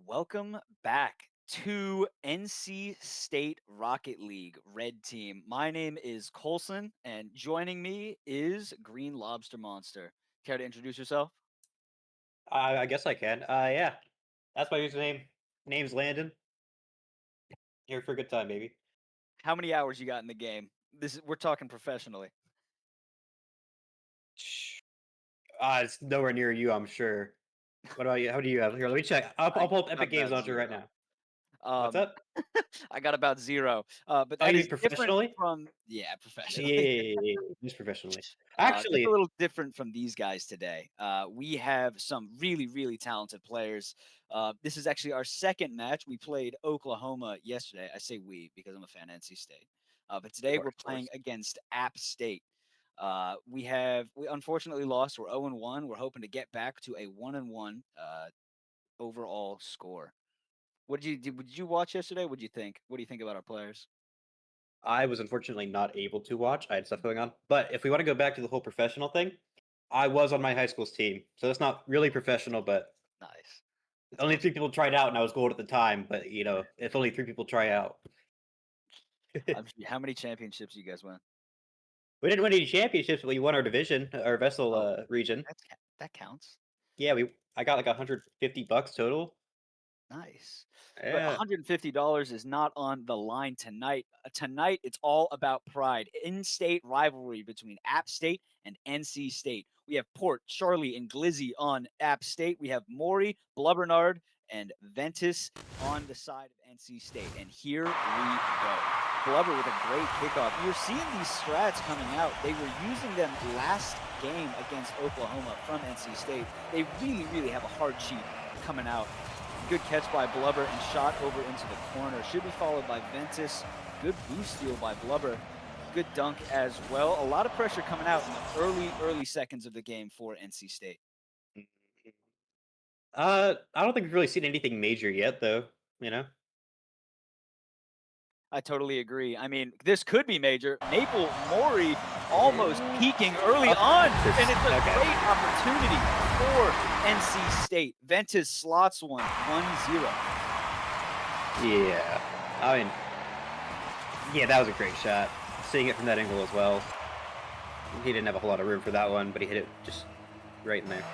Welcome back to NC State Rocket League Red Team. My name is Colson, and joining me is Green Lobster Monster. Care to introduce yourself? I guess I can. Yeah. That's my username. Name's Landon. Here for a good time, baby. How many hours you got in the game? We're talking professionally. Shh. It's nowhere near you, I'm sure. What about you? How do you have? Here, let me check. I'll I pull up got Epic Games about Launcher right 0. now. What's Um, up? I got about 0. But Oh, that you mean is different professionally? from Yeah, professionally. yeah, yeah, yeah, just professionally. Just a Actually, little different from these guys today. We have some really, really talented players. This is actually our second match. We played Oklahoma yesterday. I say we because I'm a fan of NC State. But today we're of playing course. against App State. We unfortunately lost. We're 0-1. We're hoping to get back to a 1-1 overall score. Did you watch yesterday? What did you think? What do you think about our players? I was unfortunately not able to watch. I had stuff going on. But if we want to go back to the whole professional thing, I was on my high school's team. So it's not really professional, but Nice. It's only close. three people tried out and I was gold at the time. But, if only three people try out. How many championships you guys win? We didn't win any championships, but we won our division, our vessel Oh, region. that counts. Yeah, I got like $150 total. Nice. But Yeah. $150 is not on the line tonight. Tonight, it's all about pride. In-state rivalry between App State and NC State. We have Port, Charlie, and Glizzy on App State. We have Maury, Blubbernard, and Ventus on the side of NC State. And here we go. Blubber with a great kickoff. You're seeing these strats coming out. They were using them last game against Oklahoma from NC State. They really, really have a hard cheat coming out. Good catch by Blubber and shot over into the corner. Should be followed by Ventus. Good boost steal by Blubber. Good dunk as well. A lot of pressure coming out in the early seconds of the game for NC State. I don't think we've really seen anything major yet, though. You know. I totally agree. I mean, this could be major. Maple Mori almost Yeah. peaking early Oh, on, and it's a okay. great opportunity for NC State. Ventus slots one 1-0. Yeah. I mean, yeah, that was a great shot. Seeing it from that angle as well. He didn't have a whole lot of room for that one, but he hit it just right in there.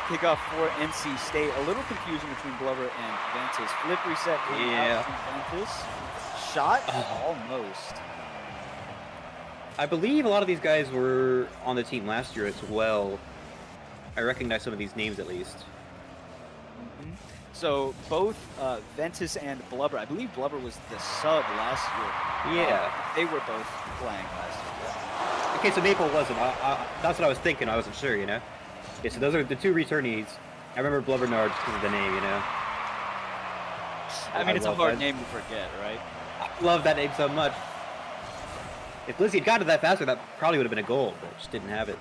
Kickoff for NC State. A little confusion between Blubber and Ventus. Flip reset coming out Yeah. from Ventus. Shot Oh, almost. I believe a lot of these guys were on the team last year as well. I recognize some of these names at least. Mhm. So both Ventus and Blubber, I believe Blubber was the sub last year. Yeah. They were both playing last Okay, so Maple wasn't. That's what I was thinking. I wasn't sure, Yeah, so those are the two returnees. I remember Blubbernard because of the name, year. I I mean, it's a love hard that. name to forget, right? I love that name so much. If Lizzie had gotten that faster, that probably would have been a goal, but just didn't have it.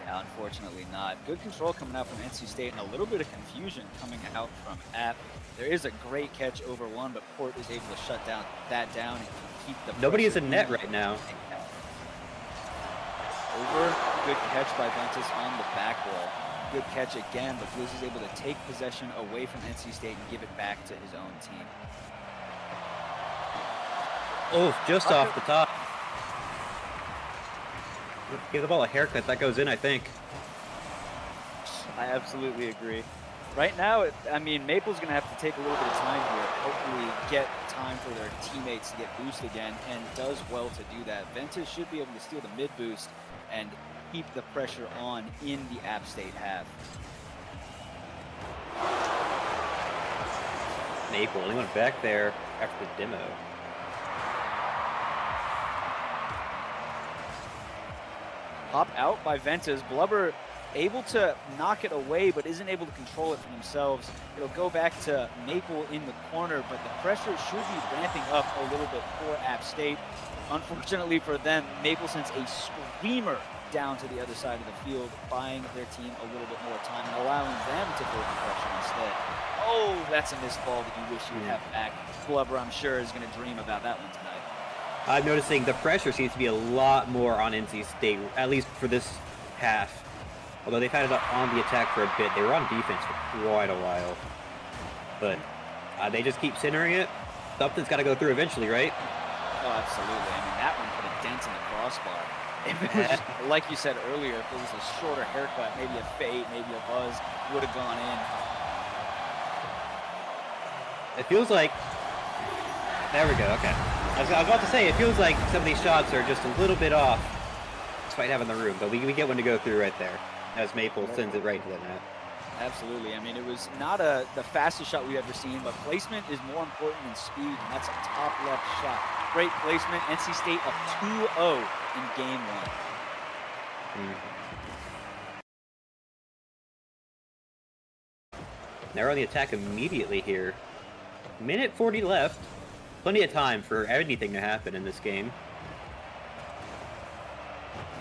Yeah, unfortunately not. Good control coming out from NC State and a little bit of confusion coming out from App. There is a great catch over one, but Port is able to shut that down and keep the Nobody is pressure in net in. right now. Over, good catch by Ventus on the back wall. Good catch again, but Blizz is able to take possession away from NC State and give it back to his own team. Oh, just off the top. Give the ball a haircut. That goes in, I think. I absolutely agree. Right now, I mean, Maple's going to have to take a little bit of time here, hopefully get time for their teammates to get boost again, and does well to do that. Ventus should be able to steal the mid boost and keep the pressure on in the App State half. Maple only went back there after the demo. Pop out by Ventus. Blubber able to knock it away, but isn't able to control it for themselves. It'll go back to Maple in the corner, but the pressure should be ramping up a little bit for App State. Unfortunately for them, Maple sends a screamer down to the other side of the field, buying their team a little bit more time and allowing them to build the pressure instead. Oh, that's a missed ball that you wish you'd have back. Blubber, I'm sure, is going to dream about that one tonight. I'm noticing the pressure seems to be a lot more on NC State, at least for this half. Although they've had it on the attack for a bit. They were on defense for quite a while. But they just keep centering it. Something's got to go through eventually, right? Oh, absolutely. I mean, that one put a dent in the crossbar. If it was just, like you said earlier, if it was a shorter haircut, maybe a fade, maybe a buzz, would have gone in. It feels like... There we go, okay. I was about to say, it feels like some of these shots are just a little bit off, despite having the room, but we get one to go through right there, as Maple sends it right to the net. Absolutely. I mean, it was not the fastest shot we've ever seen, but placement is more important than speed, and that's a top left shot. Great placement. NC State up 2-0 in game one. They're on the attack immediately here. Minute 40 left. Plenty of time for anything to happen in this game.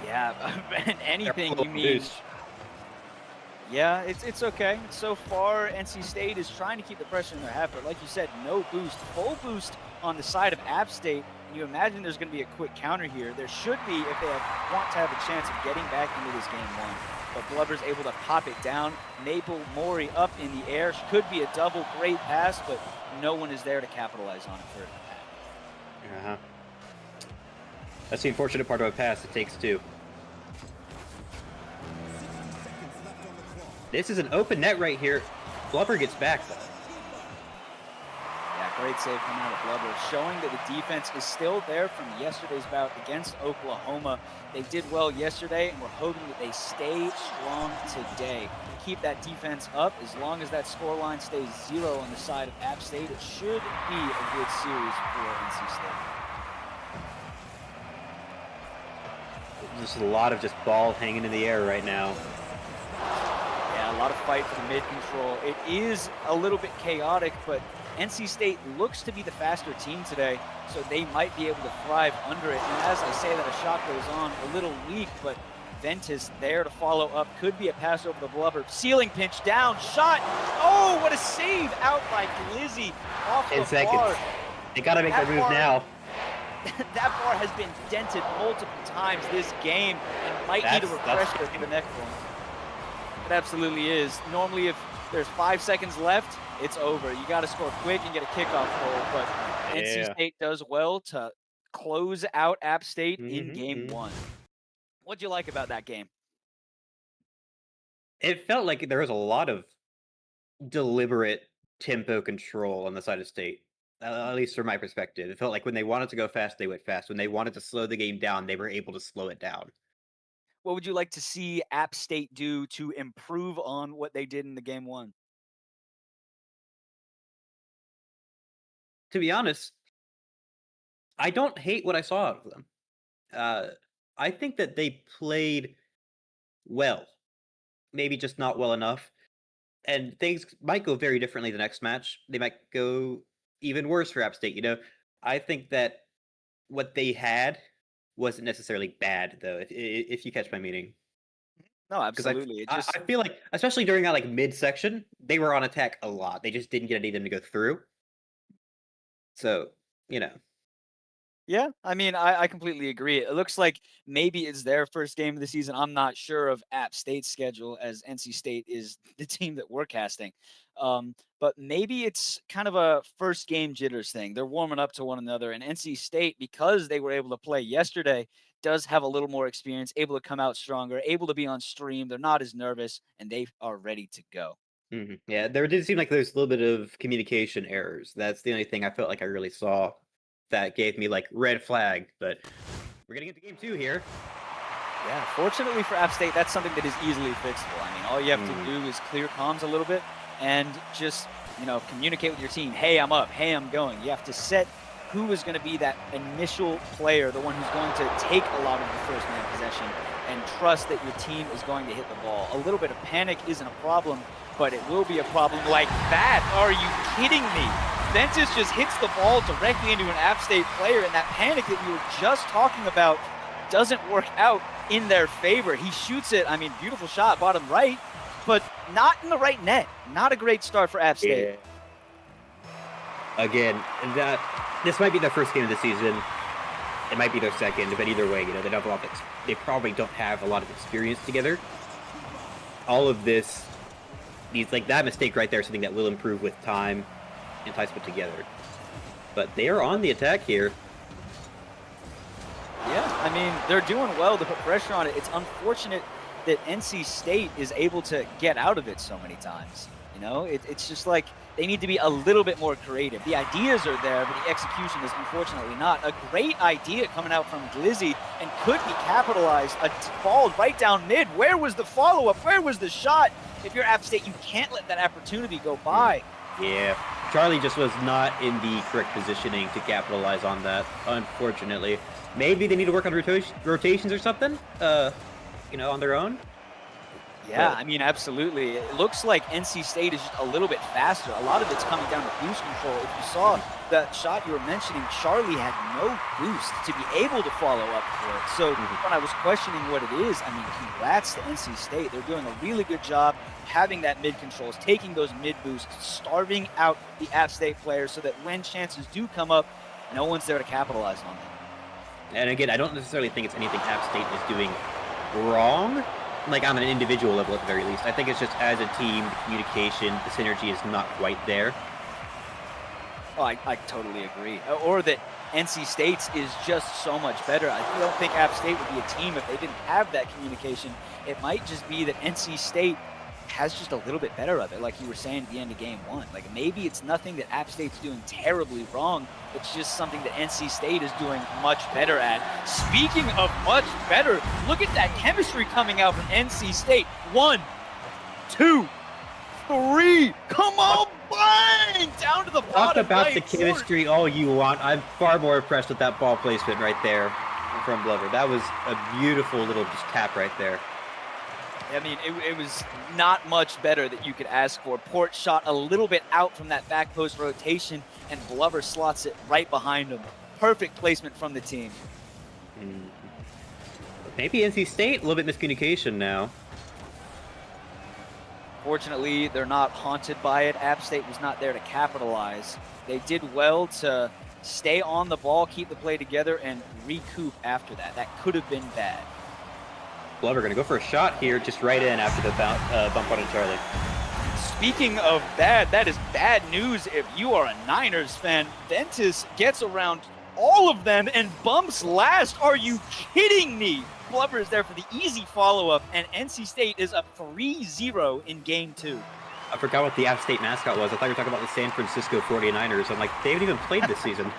Yeah, and anything you mean. Yeah, it's okay. So far, NC State is trying to keep the pressure in their half, but like you said, no boost. Full boost on the side of App State. And you imagine there's going to be a quick counter here. There should be if they want to have a chance of getting back into this game one. But Blubber's able to pop it down. Maple Mori up in the air. Could be a double, great pass, but no one is there to capitalize on it for it. That's the unfortunate part of a pass. It takes two. This is an open net right here. Blubber gets back, though. Yeah, great save coming out of Blubber, showing that the defense is still there from yesterday's bout against Oklahoma. They did well yesterday, and we're hoping that they stay strong today. Keep that defense up. As long as that scoreline stays 0 on the side of App State, it should be a good series for NC State. Just a lot of just ball hanging in the air right now. A lot of fight for the mid-control. It is a little bit chaotic, but NC State looks to be the faster team today, so they might be able to thrive under it. And as I say that, a shot goes on, a little weak, but Ventus there to follow up. Could be a pass over the Blubber. Ceiling pinch down, shot. Oh, what a save out by Glizzy off the bar. They got to make their move now. That bar has been dented multiple times this game and might need a refresher for the next one. It absolutely is. Normally, if there's 5 seconds left, it's over. You got to score quick and get a kickoff goal. But NC State does well to close out App State in game one. What'd you like about that game? It felt like there was a lot of deliberate tempo control on the side of State, at least from my perspective. It felt like when they wanted to go fast, they went fast. When they wanted to slow the game down, they were able to slow it down. What would you like to see App State do to improve on what they did in the game one? To be honest, I don't hate what I saw out of them. I think that they played well, maybe just not well enough. And things might go very differently the next match. They might go even worse for App State. I think that what they had wasn't necessarily bad, though, if you catch my meaning. No, absolutely. I feel like, especially during that mid-section, they were on attack a lot. They just didn't get any of them to go through. So, Yeah, I mean, I completely agree. It looks like maybe it's their first game of the season. I'm not sure of App State's schedule, as NC State is the team that we're casting. But maybe it's kind of a first game jitters thing. They're warming up to one another. And NC State, because they were able to play yesterday, does have a little more experience, able to come out stronger, able to be on stream. They're not as nervous, and they are ready to go. Yeah, there did seem like there's a little bit of communication errors. That's the only thing I felt like I really saw that gave me red flag, but we're getting into game 2 here. Yeah, fortunately for App State, that's something that is easily fixable. I mean, all you have to do is clear comms a little bit and just, communicate with your team. Hey, I'm up. Hey, I'm going. You have to set who is going to be that initial player, the one who's going to take a lot of the first man possession, and trust that your team is going to hit the ball. A little bit of panic isn't a problem, but it will be a problem like that. Are you kidding me? Ventus just hits the ball directly into an App State player, and that panic that we were just talking about doesn't work out in their favor. He shoots it. I mean, beautiful shot, bottom right, but not in the right net. Not a great start for App State. Yeah. Again, this might be their first game of the season. It might be their second, but either way, they don't have they probably don't have a lot of experience together. all of this needs, like, that mistake right there is something that will improve with time and times put together. But they are on the attack here. Yeah, I mean, they're doing well to put pressure on it. It's unfortunate that NC State is able to get out of it so many times. You know, it's just like they need to be a little bit more creative. The ideas are there, but the execution is unfortunately not. A great idea coming out from Glizzy and could be capitalized. A ball right down mid. Where was the follow-up? Where was the shot? If you're App State, you can't let that opportunity go by. Yeah, Charlie just was not in the correct positioning to capitalize on that, unfortunately. Maybe they need to work on rotations or something, on their own. Yeah, I mean, absolutely. It looks like NC State is just a little bit faster. A lot of it's coming down to boost control. If you saw that shot you were mentioning, Charlie had no boost to be able to follow up for it. So when I was questioning what it is, I mean, congrats to NC State. They're doing a really good job having that mid controls, taking those mid boosts, starving out the App State players so that when chances do come up, no one's there to capitalize on them. And again, I don't necessarily think it's anything App State is doing wrong, like on an individual level at the very least. I think it's just as a team, the communication, the synergy is not quite there. Oh, I totally agree. Or that NC State's is just so much better. I don't think App State would be a team if they didn't have that communication. It might just be that NC State has just a little bit better of it, like you were saying at the end of game one. Like maybe it's nothing that App State's doing terribly wrong. It's just something that NC State is doing much better at. Speaking of much better, look at that chemistry coming out from NC State. 1, 2, 3. Come on, bang! Down to the bottom. Talk about the right chemistry court. all you want. I'm far more impressed with that ball placement right there from Glover. That was a beautiful little just tap right there. I mean, it was not much better that you could ask for. Port shot a little bit out from that back post rotation, and Glover slots it right behind him. Perfect placement from the team. Maybe NC State, a little bit miscommunication now. Fortunately, they're not haunted by it. App State was not there to capitalize. They did well to stay on the ball, keep the play together, and recoup after that. That could have been bad. Glover going to go for a shot here, just right in after the bump on Charlie. Speaking of bad, that is bad news if you are a Niners fan. Ventus gets around all of them and bumps last. Are you kidding me? Glover is there for the easy follow-up, and NC State is up 3-0 in game 2. I forgot what the App State mascot was. I thought you were talking about the San Francisco 49ers. I'm like, they haven't even played this season.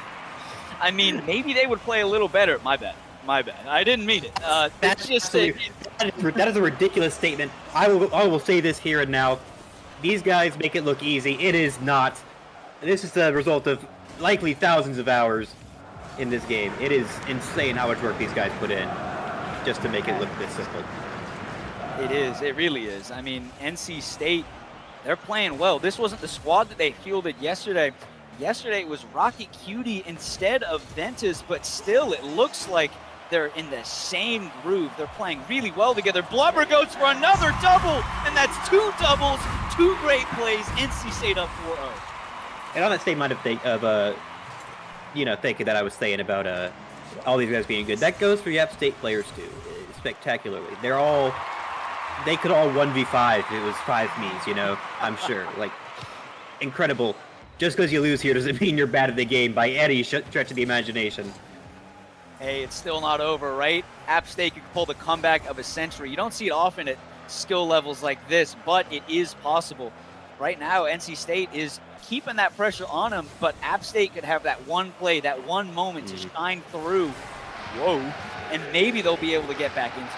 I mean, maybe they would play a little better. My bad. I didn't mean it. That's just that is a ridiculous statement. I will say this here and now. These guys make it look easy. It is not. This is the result of likely thousands of hours in this game. It is insane how much work these guys put in just to make it look this simple. It is. It really is. I mean, NC State, they're playing well. This wasn't the squad that they fielded yesterday. Yesterday it was Rocket Cutie instead of Ventus, but still it looks like they're in the same groove. They're playing really well together. Blubber goes for another double, and that's 2 doubles, 2 great plays. NC State up 4-0. And on that same line of thinking that I was saying about all these guys being good, that goes for the App State players too, spectacularly. They could all 1v5 if it was 5 me's, I'm sure. Like, incredible. Just because you lose here doesn't mean you're bad at the game by any stretch of the imagination. Hey, it's still not over, right? App State could pull the comeback of a century. You don't see it often at skill levels like this, but it is possible. Right now, NC State is keeping that pressure on them, but App State could have that one play, that one moment to shine through. Whoa. And maybe they'll be able to get back into it.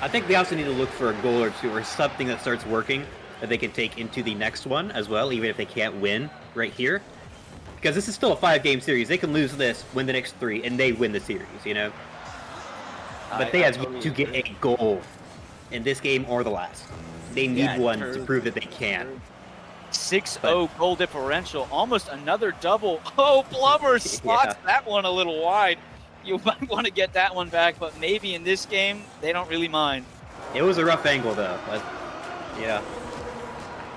I think they also need to look for a goal or two or something that starts working that they can take into the next one as well, even if they can't win right here. Because this is still a 5-game series. They can lose this, win the next 3, and they win the series, But they have to get a goal in this game or the last. They need one to prove that they can. 6-0 goal differential, almost another double. Oh, Blubber slots that one a little wide. You might want to get that one back, but maybe in this game, they don't really mind. It was a rough angle, though. A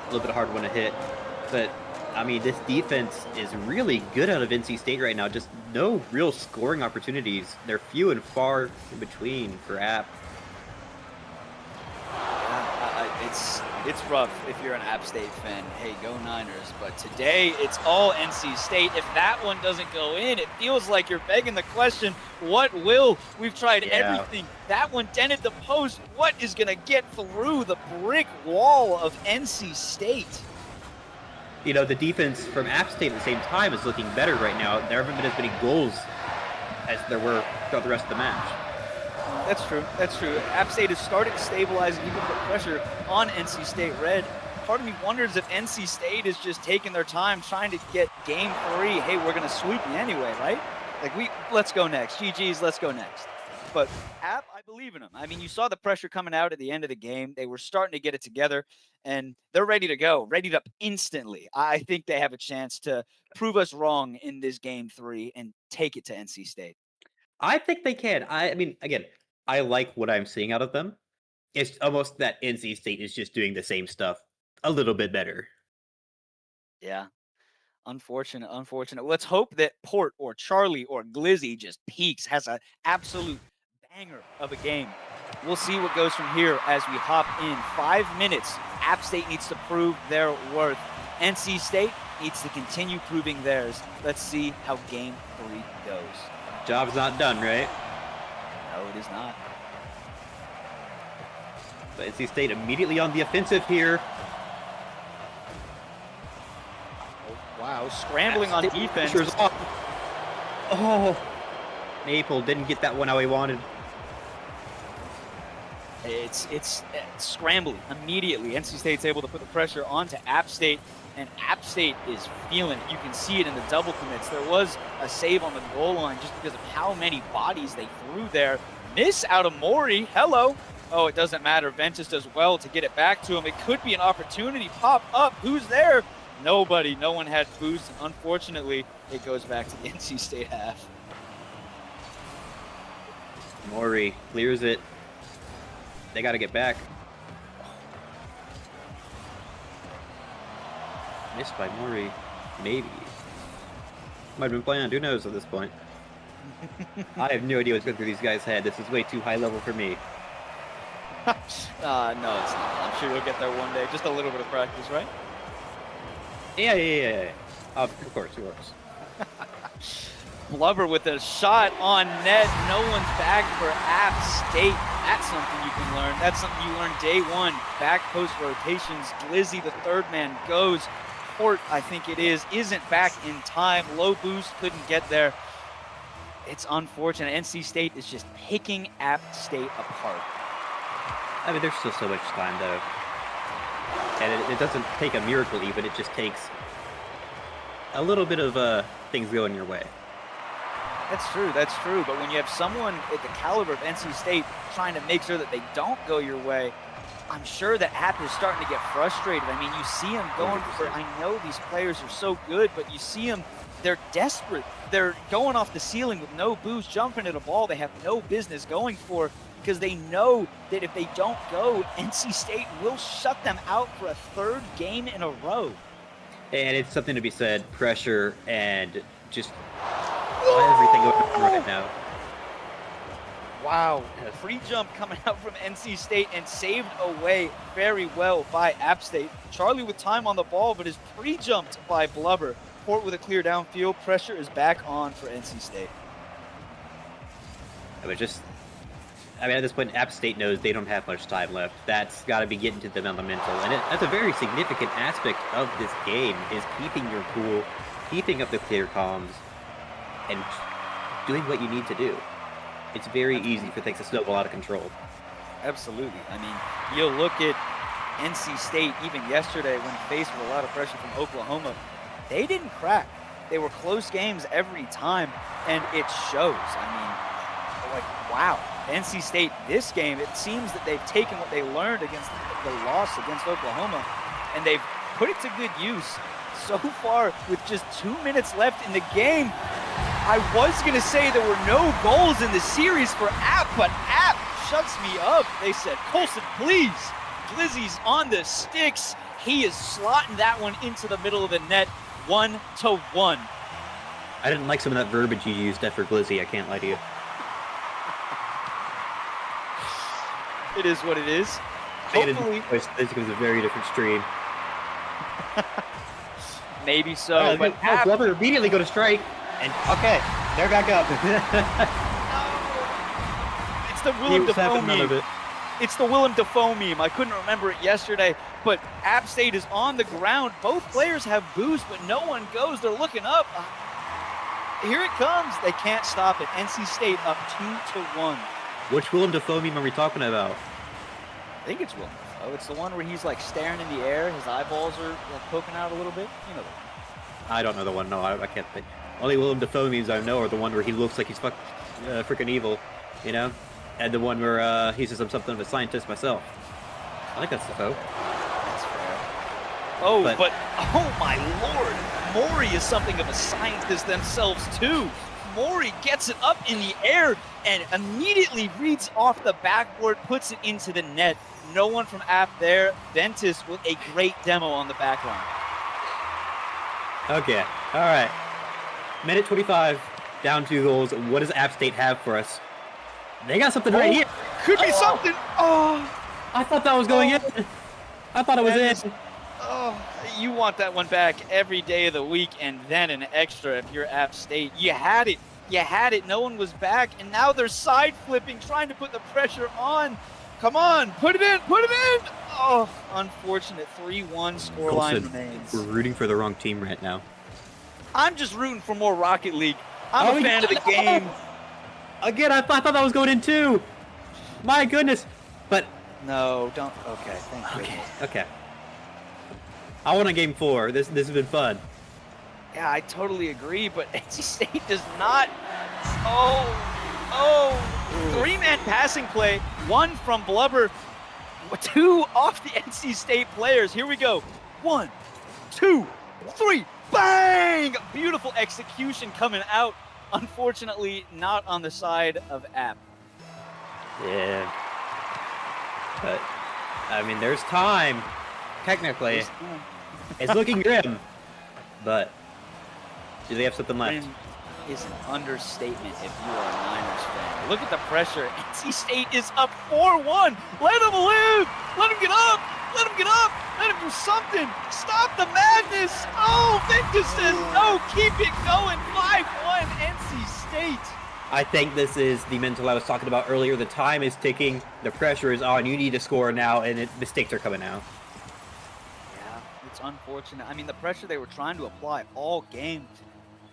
little bit hard one to hit. But, I mean, this defense is really good out of NC State right now. Just no real scoring opportunities. They're few and far in between for App. It's It's rough if you're an App State fan. Hey, go Niners. But today, it's all NC State. If that one doesn't go in, it feels like you're begging the question, what will? We've tried Yeah. everything. That one dented the post. What is going to get through the brick wall of NC State? You know, the defense from App State at the same time is looking better right now. There haven't been as many goals as there were throughout the rest of the match. That's true. That's true. App State has started to stabilize and even put pressure on NC State Red. Part of me wonders if NC State is just taking their time trying to get game 3. Hey, we're going to sweep you anyway, right? Like, let's go next. GG's, let's go next. But App, I believe in them. I mean, you saw the pressure coming out at the end of the game. They were starting to get it together, and they're ready to go, ready up instantly. I think they have a chance to prove us wrong in this game 3 and take it to NC State. I think they can. I mean, again, I like what I'm seeing out of them. It's almost that NC State is just doing the same stuff a little bit better. Yeah. Unfortunate, unfortunate. Let's hope that Port or Charlie or Glizzy just peaks, has an absolute banger of a game. We'll see what goes from here as we hop in. 5 minutes. App State needs to prove their worth. NC State needs to continue proving theirs. Let's see how game 3 goes. Job's not done, right? No, it is not. But NC State immediately on the offensive here. Wow, scrambling on defense. Oh, Maple didn't get that one how he wanted. It's scrambling immediately. NC State's able to put the pressure onto App State, and App State is feeling it. You can see it in the double commits. There was a save on the goal line just because of how many bodies they threw there. Miss out of Maury. Hello. Oh, it doesn't matter. Ventus does well to get it back to him. It could be an opportunity. Pop up. Who's there? Nobody. No one had boost, and unfortunately, it goes back to the NC State half. Maury clears it. They got to get back. Missed by Maury. Maybe. Might have been planned. Who knows at this point? I have no idea what's going through these guys' head. This is way too high level for me. No, it's not. I'm sure you'll get there one day. Just a little bit of practice, right? Yeah. Of course. Blubber with a shot on net. No one's back for App State. That's something you can learn. That's something you learn day 1. Back post rotations. Glizzy, the third man, goes. Port, I think it is, isn't back in time. Low boost, couldn't get there. It's unfortunate. NC State is just picking App State apart. I mean, there's still so much time, though. And it doesn't take a miracle even. It just takes a little bit of things going your way. That's true. But when you have someone at the caliber of NC State trying to make sure that they don't go your way, I'm sure that App is starting to get frustrated. I mean, you see them going for, I know these players are so good, but you see them, they're desperate. They're going off the ceiling with no boost, jumping at a ball they have no business going for, because they know that if they don't go, NC State will shut them out for a 3rd game in a row. And it's something to be said, pressure and just everything going on right now. Wow, free jump coming out from NC State and saved away very well by App State. Charlie with time on the ball, but is pre-jumped by Blubber. Port with a clear downfield. Pressure is back on for NC State. I mean, at this point, App State knows they don't have much time left. That's got to be getting to them on the mental. And that's a very significant aspect of this game, is keeping your cool, keeping up the clear comms, and doing what you need to do. It's very easy for things to snowball out of control. Absolutely. I mean, you'll look at NC State even yesterday when faced with a lot of pressure from Oklahoma. They didn't crack. They were close games every time, and it shows. I mean, like, wow. NC State, this game, it seems that they've taken what they learned against the loss against Oklahoma, and they've put it to good use. So far, with just 2 minutes left in the game, I was going to say there were no goals in the series for App, but App shuts me up. They said, Colson, please. Glizzy's on the sticks. He is slotting that one into the middle of the net, 1-1. I didn't like some of that verbiage you used after Glizzy, I can't lie to you. It is what it is. Say it in Hopefully, voice. This becomes a very different stream. maybe so. But Oh, Glover immediately go to strike. And okay, they're back up. no, it's the He Willem was Dafoe having none of meme. it. It's the Willem Dafoe meme. I couldn't remember it yesterday, but App State is on the ground. Both players have boost, but no one goes. They're looking up. Here it comes. They can't stop it. NC State up 2-1. Which Willem Dafoe meme are we talking about? I think it's Willem Dafoe. It's the one where he's like staring in the air. His eyeballs are like poking out a little bit. You know that. I don't know the one. No, I can't think. Only Willem Dafoe memes I know are the one where he looks like he's freaking evil, you know? And the one where he says I'm something of a scientist myself. I think that's Dafoe. That's fair. Oh, but oh my lord, Maury is something of a scientist themselves too. Maury gets it up in the air and immediately reads off the backboard, puts it into the net. No one from App there. Ventus with a great demo on the back line. Okay, all right. Minute 25, down 2 goals. What does App State have for us? They got something right here. Could be something. Oh, I thought that was going in. I thought it was in. Oh, you want that one back every day of the week and then an extra if you're App State. You had it. You had it. No one was back, and now they're side flipping, trying to put the pressure on. Come on, put it in, put it in. Oh, unfortunate 3-1 scoreline remains. We're rooting for the wrong team right now. I'm just rooting for more Rocket League. I'm a fan of the game. Again, I thought that was going in too. My goodness. But no, don't. Okay, thank you. Okay. I want a game 4. This has been fun. Yeah, I totally agree, but NC State does not. Three-man passing play, 1 from Blubber, 2 off the NC State players. Here we go. 1, 2, 3, bang! Beautiful execution coming out. Unfortunately, not on the side of App. Yeah. But, I mean, there's time. Technically. It's looking grim. But, do they have something left? Grim is an understatement if you are a Niners fan. Look at the pressure. NC State is up 4-1. Let them live. Let them get up. Let them get up. Let them do something. Stop the madness. Oh, Victor says no. Keep it going. 5-1 NC State. I think this is the mental I was talking about earlier. The time is ticking. The pressure is on. You need to score now, and mistakes are coming out. Yeah, it's unfortunate. I mean, the pressure they were trying to apply all game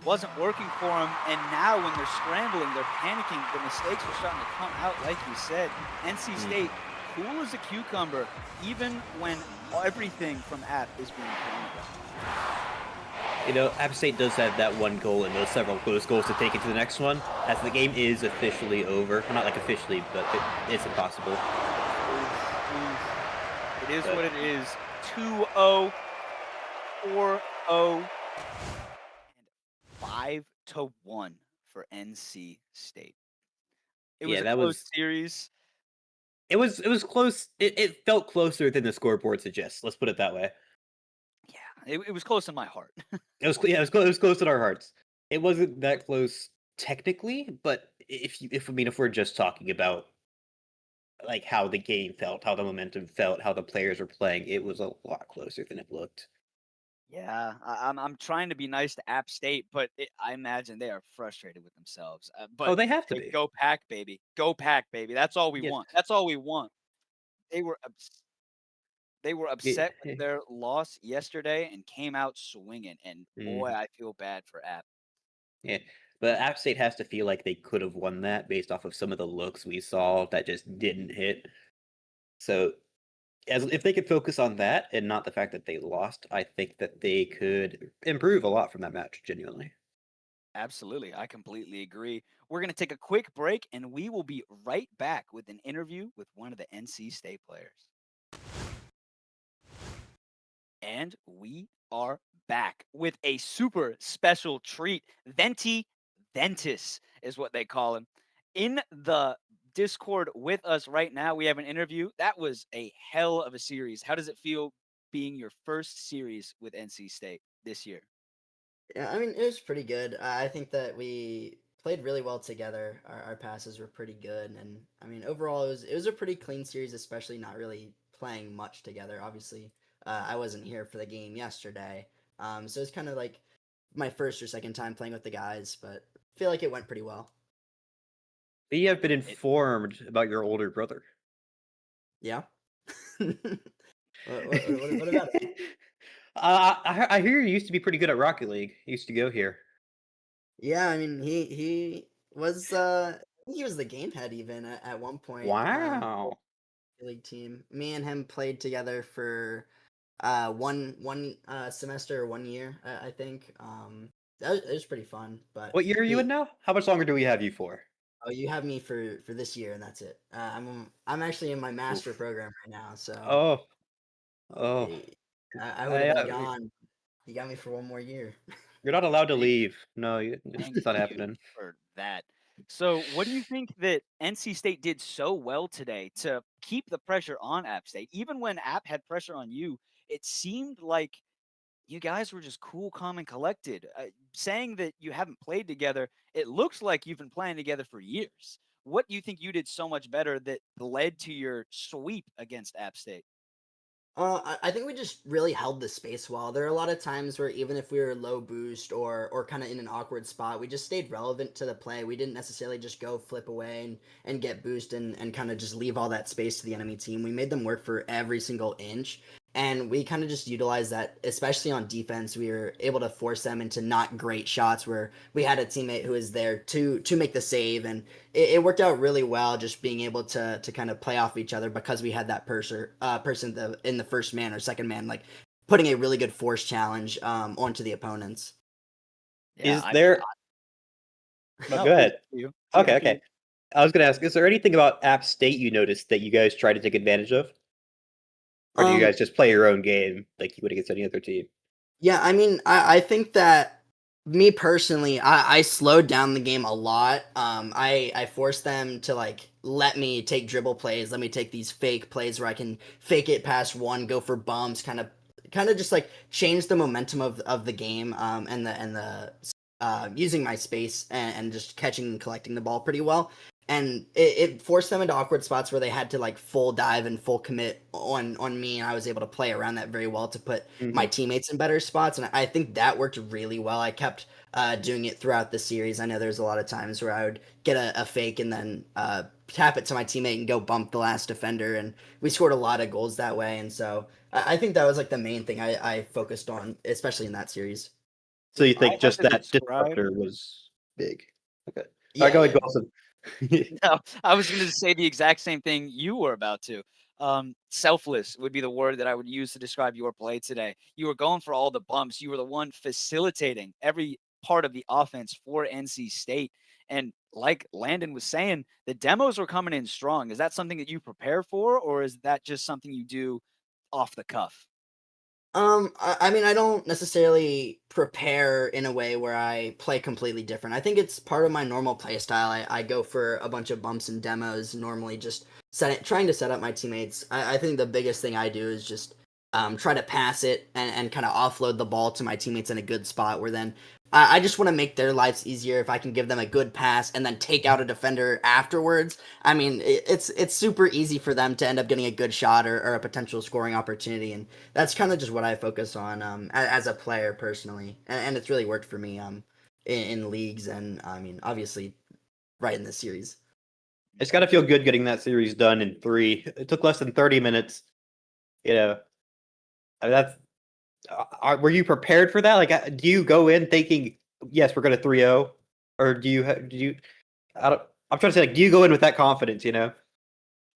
wasn't working for them, and now when they're scrambling, they're panicking. The mistakes are starting to come out, like you said. NC State, cool as a cucumber, even when everything from App is being thrown at them. You know, App State does have that one goal and those several close goals to take it to the next one, as the game is officially over. Well, not like officially, but it's impossible. It is what it is. 2-0, 4-0, and 5-1 for NC State. It was a close series. It was close. It felt closer than the scoreboard suggests. Let's put it that way. Yeah, it was close in my heart. It was close in our hearts. It wasn't that close technically, but if we're just talking about like how the game felt, how the momentum felt, how the players were playing, it was a lot closer than it looked. Yeah, I'm trying to be nice to App State, but I imagine they are frustrated with themselves. But they have to be. Go Pack, baby. Go Pack, baby. That's all we want. That's all we want. They were upset with their loss yesterday and came out swinging. And boy, I feel bad for App. Yeah, but App State has to feel like they could have won that based off of some of the looks we saw that just didn't hit. So, if they could focus on that and not the fact that they lost, I think that they could improve a lot from that match, genuinely. Absolutely. I completely agree. We're going to take a quick break, and we will be right back with an interview with one of the NC State players. And we are back with a super special treat. Venti Ventus is what they call him. In the Discord with us right now, we have an interview. That was a hell of a series. How does it feel being your first series with NC State this year? Yeah, I mean, it was pretty good. I think that we played really well together. Our passes were pretty good, and I mean, overall, it was a pretty clean series, especially not really playing much together. Obviously, I wasn't here for the game yesterday, so it's kind of like my first or second time playing with the guys, but I feel like it went pretty well. We have been It, informed about your older brother. Yeah. What about it? I hear you used to be pretty good at Rocket League. You used to go here. Yeah, I mean he was I think he was the game head even at one point. Wow. League team. Me and him played together for one semester or 1 year, I think. It was pretty fun. But What year are you in he now? How much longer do we have you for? oh, you have me for this year, and that's it. I'm actually in my master Oof. program right now, so Oh, oh. eh, I would have I, been gone. He got me for 1 more year. you're not allowed to thank leave. No, thank it's not you happening. for that. So, what do you think that NC State did so well today to keep the pressure on App State? Even when App had pressure on you, it seemed like you guys were just cool, calm, and collected. Saying that you haven't played together, it looks like you've been playing together for years. What do you think you did so much better that led to your sweep against App State? I think we just really held the space well. There are a lot of times where even if we were low boost or kind of in an awkward spot, we just stayed relevant to the play. We didn't necessarily just go flip away and get boost and kind of just leave all that space to the enemy team. We made them work for every single inch. And we kind of just utilized that, especially on defense. We were able to force them into not great shots where we had a teammate who was there to make the save, and it worked out really well. Just being able to kind of play off each other because we had that person in the first man or second man, like putting a really good force challenge onto the opponents. Yeah, Is there? Oh, no, go please ahead. continue. Okay, okay. I was gonna ask, is there anything about App State you noticed that you guys try to take advantage of? Or do you Um, guys just play your own game like you would against any other team? Yeah, I mean, I think that me personally, I slowed down the game a lot. I forced them to like let me take dribble plays, let me take these fake plays where I can fake it past one, go for bumps, kind of just like change the momentum of the game. And the using my space and just catching and collecting the ball pretty well. And it forced them into awkward spots where they had to like full dive and full commit on me, and I was able to play around that very well to put my Mhm. teammates in better spots, and I think that worked really well. I kept doing it throughout the series. I know there's a lot of times where I would get a fake and then tap it to my teammate and go bump the last defender, and we scored a lot of goals that way. And so I think that was like the main thing I focused on, especially in that series. So If you I think had just to that describe disruptor was big? Okay. All right, Yeah, go ahead, yeah. Wilson. No, I was going to say the exact same thing you were about to. Selfless would be the word that I would use to describe your play today. You were going for all the bumps. You were the one facilitating every part of the offense for NC State. And like Landon was saying, the demos were coming in strong. Is that something that you prepare for, or is that just something you do off the cuff? I mean, I don't necessarily prepare in a way where I play completely different. I think it's part of my normal play style. I go for a bunch of bumps and demos, normally just trying to set up my teammates. I think the biggest thing I do is just try to pass it and kind of offload the ball to my teammates in a good spot where then I just want to make their lives easier if I can give them a good pass and then take out a defender afterwards. I mean, it's super easy for them to end up getting a good shot or a potential scoring opportunity, and that's kind of just what I focus on as a player personally, and it's really worked for me in leagues, and I mean obviously right in this series. It's got to feel good getting that series done in 3. It took less than 30 minutes. You know, I mean, that's. Were you prepared for that? Like, do you go in thinking, yes, we're going to 3-0, or do you? I don't. I'm trying to say, like, do you go in with that confidence? You know.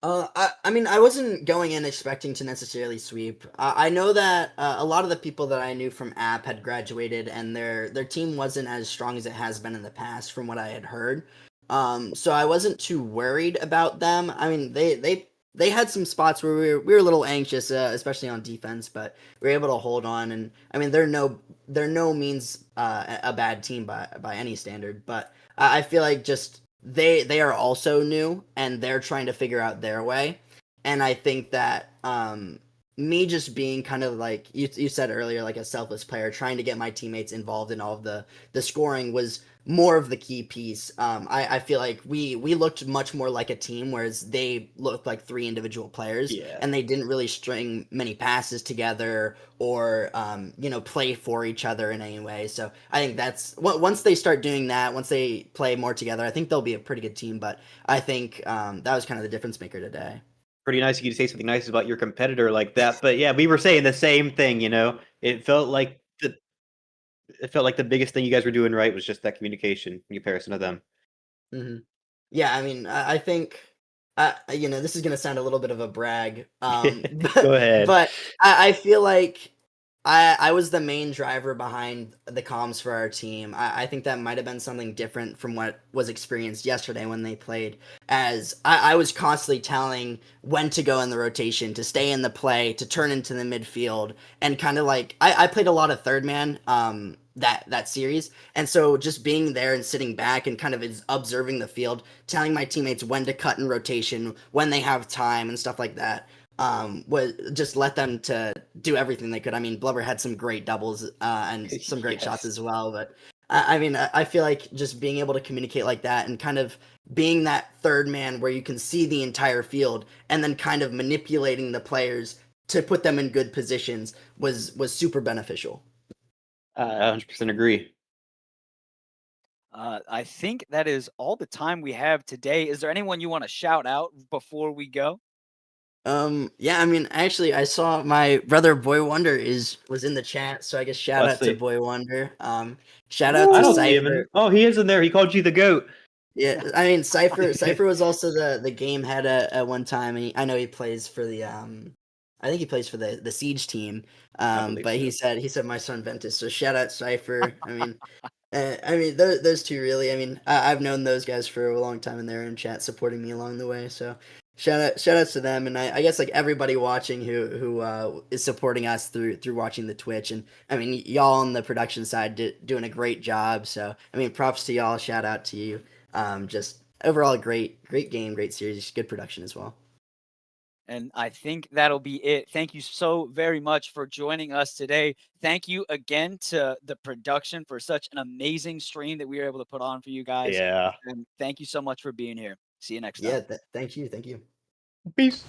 I mean, I wasn't going in expecting to necessarily sweep. I know that a lot of the people that I knew from App had graduated, and their team wasn't as strong as it has been in the past, from what I had heard. So I wasn't too worried about them. I mean, they had some spots where we were a little anxious, especially on defense, but we were able to hold on. And I mean, they're no means a bad team by any standard, but I feel like just they are also new and they're trying to figure out their way, and I think that me just being kind of like you said earlier, like a selfless player, trying to get my teammates involved in all of the scoring was more of the key piece. I feel like we looked much more like a team, whereas they looked like three individual players, Yeah. and they didn't really string many passes together or play for each other in any way. So I think that's once they start doing that, once they play more together, I think they'll be a pretty good team. But I think that was kind of the difference maker today. Pretty nice of you to say something nice about your competitor like that. But yeah, we were saying the same thing. It felt like the biggest thing you guys were doing right was just that communication in comparison to them. Mm-hmm. Yeah, I mean, I think, this is gonna sound a little bit of a brag, Go ahead. but I feel like I was the main driver behind the comms for our team. I think that might have been something different from what was experienced yesterday when they played, as I was constantly telling when to go in the rotation, to stay in the play, to turn into the midfield, and kind of like I played a lot of third man that series, and so just being there and sitting back and kind of observing the field, telling my teammates when to cut in rotation, when they have time and stuff like that, was just let them to do everything they could. I mean, Blubber had some great doubles and some great shots Yes. as well. But I mean, I feel like just being able to communicate like that and kind of being that third man where you can see the entire field and then kind of manipulating the players to put them in good positions was super beneficial. 100% agree. I think that is all the time we have today. Is there anyone you want to shout out before we go? Yeah, I mean, actually, I saw my brother Boy Wonder was in the chat, so I guess shout Let's out to see. Boy Wonder. Shout out I to don't see him. Cypher. Oh, he is in there. He called you the GOAT. Yeah, I mean, Cypher was also the game head at one time, and I know he plays for the I think he plays for the Siege team. I believe But so. he said my son Ventus. So shout out Cypher. I mean, those two really. I mean, I've known those guys for a long time, and they're in chat supporting me along the way. So shout outs to them, and I guess like everybody watching who is supporting us through watching the Twitch, and I mean y'all on the production side doing a great job. So I mean, props to y'all. Shout out to you. Just overall, great game, great series, good production as well. And I think that'll be it. Thank you so very much for joining us today. Thank you again to the production for such an amazing stream that we were able to put on for you guys. Yeah. And thank you so much for being here. See you next Yeah, time. thank you. Peace.